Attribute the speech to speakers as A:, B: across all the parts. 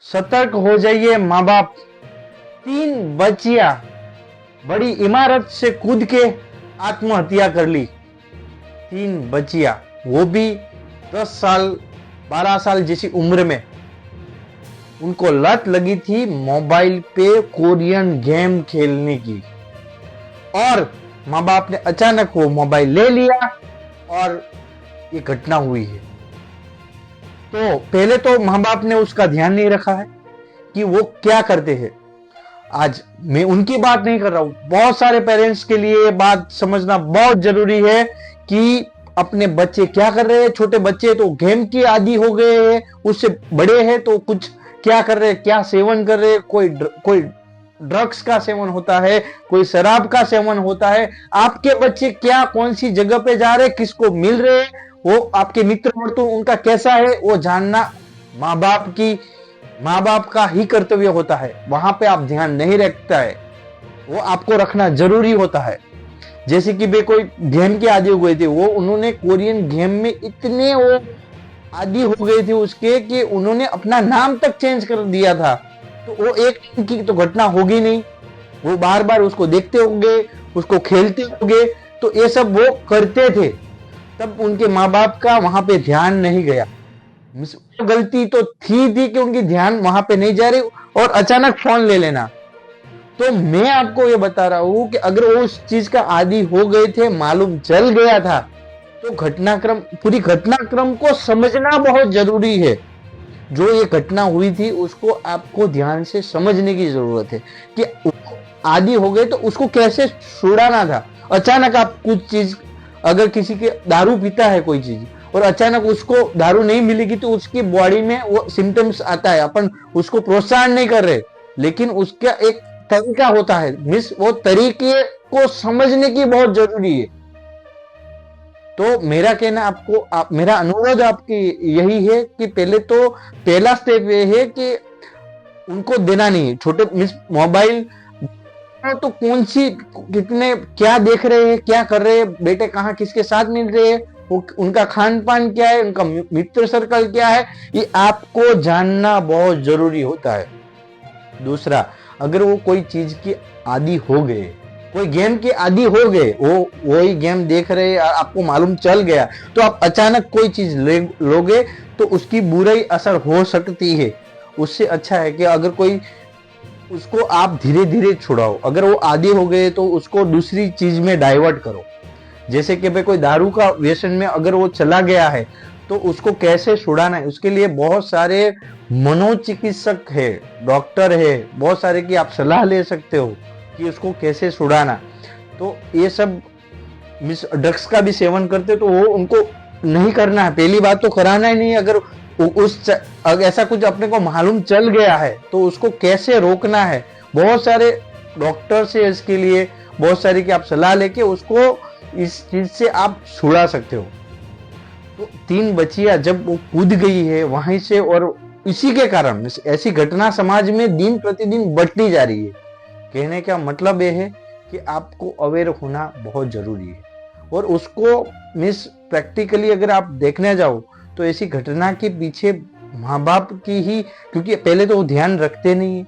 A: सतर्क हो जाइए माँ बाप। 3 बच्चियां बड़ी इमारत से कूद के आत्महत्या कर ली। 3 बच्चियां, वो भी 10 साल 12 साल जैसी उम्र में। उनको लत लगी थी मोबाइल पे कोरियन गेम खेलने की, और माँ बाप ने अचानक वो मोबाइल ले लिया और ये घटना हुई है। तो पहले तो माँ बाप ने उसका ध्यान नहीं रखा है कि वो क्या करते हैं। आज मैं उनकी बात नहीं कर रहा हूं, बहुत सारे पेरेंट्स के लिए ये बात समझना बहुत जरूरी है कि अपने बच्चे क्या कर रहे हैं। छोटे बच्चे तो गेम की आदी हो गए हैं, उससे बड़े हैं तो कुछ क्या कर रहे हैं, क्या सेवन कर रहे हैं। कोई ड्रग्स का सेवन होता है, कोई शराब का सेवन होता है। आपके बच्चे क्या कौन सी जगह पे जा रहे, किसको मिल रहे हैं, वो आपके मित्र वर्तुल उनका कैसा है, वो जानना माँ बाप का ही कर्तव्य होता है। वहां पे आप ध्यान नहीं रखता है, वो आपको रखना जरूरी होता है। जैसे कि वे कोई गेम के आदी हो गए थे, वो उन्होंने कोरियन गेम में इतने वो आदी हो गए थे उसके कि उन्होंने अपना नाम तक चेंज कर दिया था। तो वो एक दिन की तो घटना होगी नहीं, वो बार बार उसको देखते होंगे, उसको खेलते होंगे, तो ये सब वो करते थे। तब उनके माँ बाप का वहां पे ध्यान नहीं गया। गलती तो थी कि उनकी ध्यान वहां पे नहीं जा रही और अचानक फोन ले लेना। तो मैं आपको ये बता रहा हूं कि अगर वो उस चीज का आदी हो गए थे, मालूम चल गया था, तो पूरी घटनाक्रम को समझना बहुत जरूरी है। जो ये घटना हुई थी उसको आपको ध्यान से समझने की जरूरत है कि आदी हो गए तो उसको कैसे छुड़ाना था। अचानक आप कुछ चीज, अगर किसी के दारू पीता है कोई चीज और अचानक उसको दारू नहीं मिलेगी तो उसकी बॉडी में वो सिम्टम्स आता है। अपन उसको प्रोत्साहन नहीं कर रहे, लेकिन उसका एक तरीका होता है। वो तरीके को समझने की बहुत जरूरी है। तो मेरा कहना मेरा अनुरोध आपकी यही है कि पहला स्टेप ये है कि उनको देना नहीं है। छोटे मोबाइल तो कौन सी कितने क्या देख रहे हैं, क्या कर रहे हैं, बेटे कहाँ किसके साथ मिल रहे हैं, उनका खान पान क्या है, उनका मित्र सर्कल क्या है, ये आपको जानना बहुत जरूरी होता है। दूसरा, अगर वो कोई चीज की आदी हो गए, कोई गेम की आदी हो गए, वो वही गेम देख रहे, आपको मालूम चल गया, तो आप अचानक कोई चीज लोगे तो उसकी बुरी असर हो सकती है। उससे अच्छा है कि अगर कोई उसको आप धीरे धीरे छुड़ाओ। अगर वो आदी हो गए तो उसको दूसरी चीज में डाइवर्ट करो। जैसे कि भाई कोई दारू का व्यसन में अगर वो चला गया है तो उसको कैसे छुड़ाना है, उसके लिए बहुत सारे मनोचिकित्सक है, डॉक्टर है, बहुत सारे की आप सलाह ले सकते हो कि उसको कैसे छुड़ाना। तो ये सब ड्रग्स का भी सेवन करते तो वो उनको नहीं करना है। पहली बात तो कराना ही नहीं। अगर ऐसा कुछ अपने को मालूम चल गया है तो उसको कैसे रोकना है, बहुत सारे डॉक्टर से इसके लिए बहुत सारी की आप सलाह लेके उसको इस चीज से आप छुड़ा सकते हो। तो 3 बच्चियां जब वो कूद गई है वहीं से, और इसी के कारण ऐसी घटना समाज में दिन प्रतिदिन बढ़ती जा रही है। कहने का मतलब यह है कि आपको अवेयर होना बहुत जरूरी है, और उसको प्रैक्टिकली अगर आप देखने जाओ तो ऐसी घटना के पीछे माँ बाप की ही, क्योंकि पहले तो वो ध्यान रखते नहीं है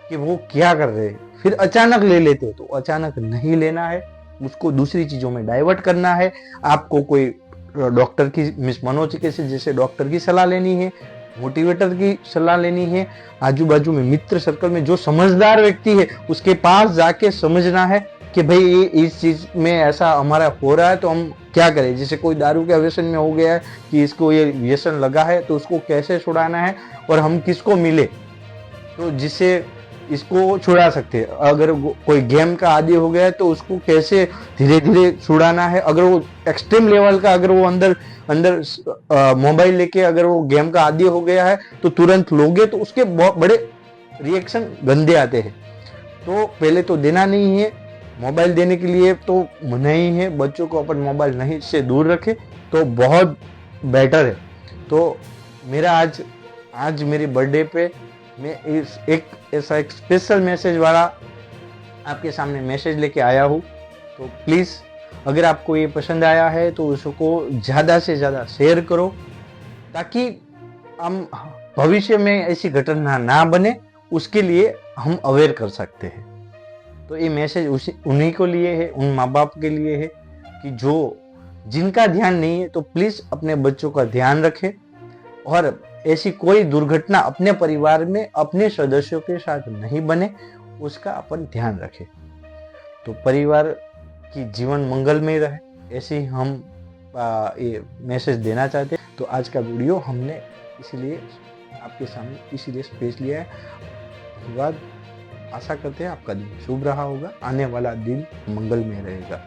A: कि वो क्या कर रहे हैं, फिर अचानक ले लेते। तो अचानक नहीं लेना है, उसको दूसरी चीजों में डाइवर्ट करना है। आपको कोई डॉक्टर की मनोचिकित्सक जैसे डॉक्टर की सलाह लेनी है, मोटिवेटर की सलाह लेनी है, आजू बाजू में मित्र सर्कल में जो समझदार व्यक्ति है उसके पास जाके समझना है कि भाई ये इस चीज में ऐसा हमारा हो रहा है तो हम क्या करें। जैसे कोई दारू के व्यसन में हो गया है कि इसको ये व्यसन लगा है तो उसको कैसे छुड़ाना है, और हम किसको मिले तो जिससे इसको छुड़ा सकते हैं। अगर कोई गेम का आदी हो गया है तो उसको कैसे धीरे धीरे छुड़ाना है। अगर वो एक्सट्रीम लेवल का, अगर वो अंदर मोबाइल लेके अगर वो गेम का आदी हो गया है तो तुरंत लोगे तो उसके बहुत बड़े रिएक्शन गंदे आते हैं। तो पहले तो देना नहीं है। मोबाइल देने के लिए तो मनाही है, बच्चों को अपन मोबाइल नहीं से दूर रखे तो बहुत बेटर है। तो मेरा आज मेरी बर्थडे पे मैं ऐसा एक स्पेशल मैसेज वाला आपके सामने मैसेज लेके आया हूँ। तो प्लीज़ अगर आपको ये पसंद आया है तो उसको ज़्यादा से ज़्यादा शेयर करो, ताकि हम भविष्य में ऐसी घटना ना बने उसके लिए हम अवेयर कर सकते हैं। तो ये मैसेज उन्हीं को लिए है, उन माँ बाप के लिए है कि जिनका ध्यान नहीं है तो प्लीज अपने बच्चों का ध्यान रखें और ऐसी कोई दुर्घटना अपने परिवार में अपने सदस्यों के साथ नहीं बने, उसका अपन ध्यान रखें। तो परिवार की जीवन मंगलमय रहे, ऐसे ही हम ये मैसेज देना चाहते हैं। तो आज का वीडियो हमने इसीलिए आपके सामने इसीलिए स्पेस लिया है। धन्यवाद। आशा करते हैं आपका दिन शुभ रहा होगा, आने वाला दिन मंगलमय रहेगा।